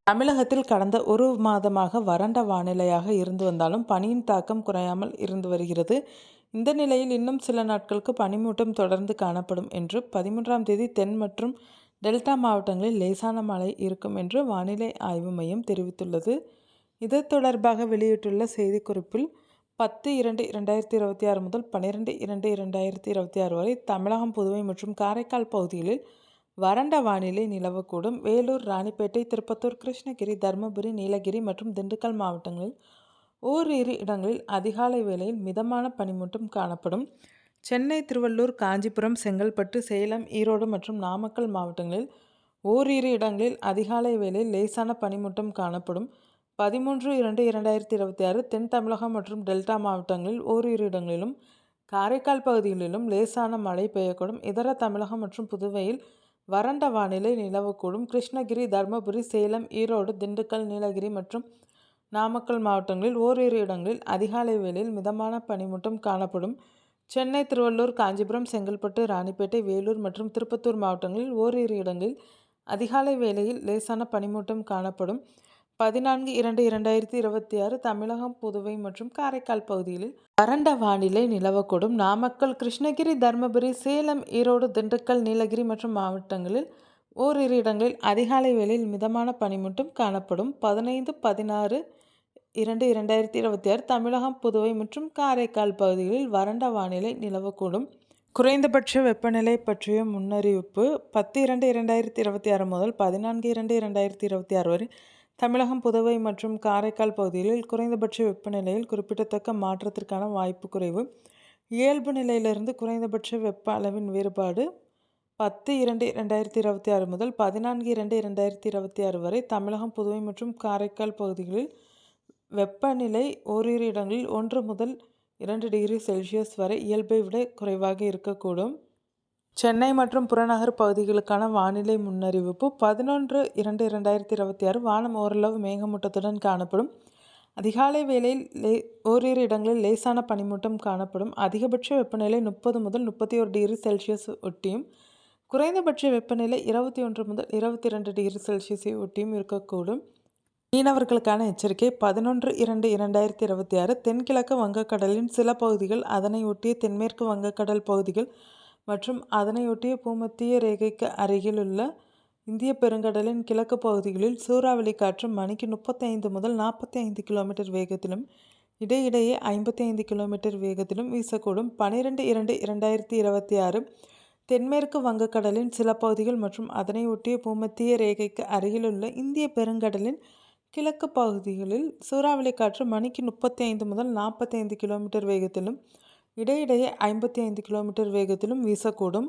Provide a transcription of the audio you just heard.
தமிழகத்தில் கடந்த ஒரு மாதமாக வறண்ட வானிலையாக இருந்து வந்தாலும் பனியின் தாக்கம் குறையாமல் இருந்து வருகிறது. இந்த நிலையில் இன்னும் சில நாட்களுக்கு பனிமூட்டம் தொடர்ந்து காணப்படும் என்று 13ஆம் தேதி தென் மற்றும் டெல்டா மாவட்டங்களில் லேசான மழை இருக்கும் என்று வானிலை ஆய்வு மையம் தெரிவித்துள்ளது. இது தொடர்பாக வெளியிட்டுள்ள செய்திக்குறிப்பில் 10/2/2026 முதல் 12/2/2026 வரை தமிழகம், புதுவை மற்றும் காரைக்கால் பகுதிகளில் வறண்ட வானிலை நிலவக்கூடும். வேலூர், ராணிப்பேட்டை, திருப்பத்தூர், கிருஷ்ணகிரி, தருமபுரி, நீலகிரி மற்றும் திண்டுக்கல் மாவட்டங்களில் ஓரிரு இடங்களில் அதிகாலை வேளையில் மிதமான பனிமூட்டம் காணப்படும். சென்னை, திருவள்ளூர், காஞ்சிபுரம், செங்கல்பட்டு, சேலம், ஈரோடு மற்றும் நாமக்கல் மாவட்டங்களில் ஓரிரு இடங்களில் அதிகாலை வேளையில் லேசான பனிமூட்டம் காணப்படும். 13/2/2026 தென் தமிழகம் மற்றும் டெல்டா மாவட்டங்களில் ஓரிரு இடங்களிலும், காரைக்கால் பகுதிகளிலும் லேசான மழை பெய்யக்கூடும். இதர தமிழகம் மற்றும் புதுவையில் வறண்ட வானிலை நிலவக்கூடும். கிருஷ்ணகிரி, தருமபுரி, சேலம், ஈரோடு, திண்டுக்கல், நீலகிரி மற்றும் நாமக்கல் மாவட்டங்களில் ஓரிரு இடங்களில் அதிகாலை வேளையில் மிதமான பனிமூட்டம் காணப்படும். சென்னை, திருவள்ளூர், காஞ்சிபுரம், செங்கல்பட்டு, ராணிப்பேட்டை, வேலூர் மற்றும் திருப்பத்தூர் மாவட்டங்களில் ஓரிரு இடங்களில் அதிகாலை வேளையில் லேசான பனிமூட்டம் காணப்படும். 14/2/2026 தமிழகம், புதுவை மற்றும் காரைக்கால் பகுதிகளில் வறண்ட வானிலை நிலவக்கூடும். நாமக்கல், கிருஷ்ணகிரி, தருமபுரி, சேலம், ஈரோடு, திண்டுக்கல், நீலகிரி மற்றும் மாவட்டங்களில் ஓரிரு இடங்களில் அதிகாலை வேளையில் மிதமான பனிமூட்டம் காணப்படும். 15/16/2026 தமிழகம், புதுவை மற்றும் காரைக்கால் பகுதிகளில் வறண்ட வானிலை நிலவக்கூடும். குறைந்தபட்ச வெப்பநிலை பற்றிய முன்னறிவிப்பு 10/2/2026 முதல் 14/2/2026 வரை தமிழகம், புதுவை மற்றும் காரைக்கால் பகுதிகளில் குறைந்தபட்ச வெப்பநிலையில் குறிப்பிடத்தக்க மாற்றத்திற்கான வாய்ப்பு குறைவு. இயல்பு நிலையிலிருந்து குறைந்தபட்ச வெப்ப அளவின் வேறுபாடு 10/2/2026 முதல் 14/2/2026 வரை தமிழகம், புதுவை மற்றும் காரைக்கால் பகுதிகளில் வெப்பநிலை ஓரிரு இடங்களில் 1 முதல் 2 டிகிரி செல்சியஸ் வரை இயல்பை விட குறைவாக இருக்கக்கூடும். சென்னை மற்றும் புறநகர் பகுதிகளுக்கான வானிலை முன்னறிவிப்பு 11/2/2026 வானம் ஓரளவு மேகமூட்டத்துடன் காணப்படும். அதிகாலை வேளையில் ஓரிரு இடங்களில் லேசான பனிமூட்டம் காணப்படும். அதிகபட்ச வெப்பநிலை 30 முதல் 31 டிகிரி செல்சியஸ் ஒட்டியும், குறைந்தபட்ச வெப்பநிலை 21 முதல் 22 டிகிரி செல்சியஸை ஒட்டியும் இருக்கக்கூடும். மீனவர்களுக்கான எச்சரிக்கை 11/2/2026 தென்கிழக்கு வங்கக்கடலின் சில பகுதிகள், அதனை ஒட்டிய தென்மேற்கு வங்கக்கடல் பகுதிகள் மற்றும் அதனையொட்டிய பூமத்திய ரேகைக்கு அருகிலுள்ள இந்திய பெருங்கடலின் கிழக்கு பகுதிகளில் சூறாவளி காற்று மணிக்கு 35 முதல் 45 கிலோமீட்டர் வேகத்திலும், இடையிடையே 55 கிலோமீட்டர் வேகத்திலும் வீசக்கூடும். 12/2/2026 தென்மேற்கு வங்கக்கடலின் சில பகுதிகள் மற்றும் அதனை ஒட்டிய பூமத்திய ரேகைக்கு அருகிலுள்ள இந்திய பெருங்கடலின் கிழக்கு பகுதிகளில் சூறாவளி காற்று மணிக்கு 35 முதல் 45 கிலோமீட்டர் வேகத்திலும், இடையிடையே 55 கிலோமீட்டர் வேகத்திலும் வீசக்கூடும்.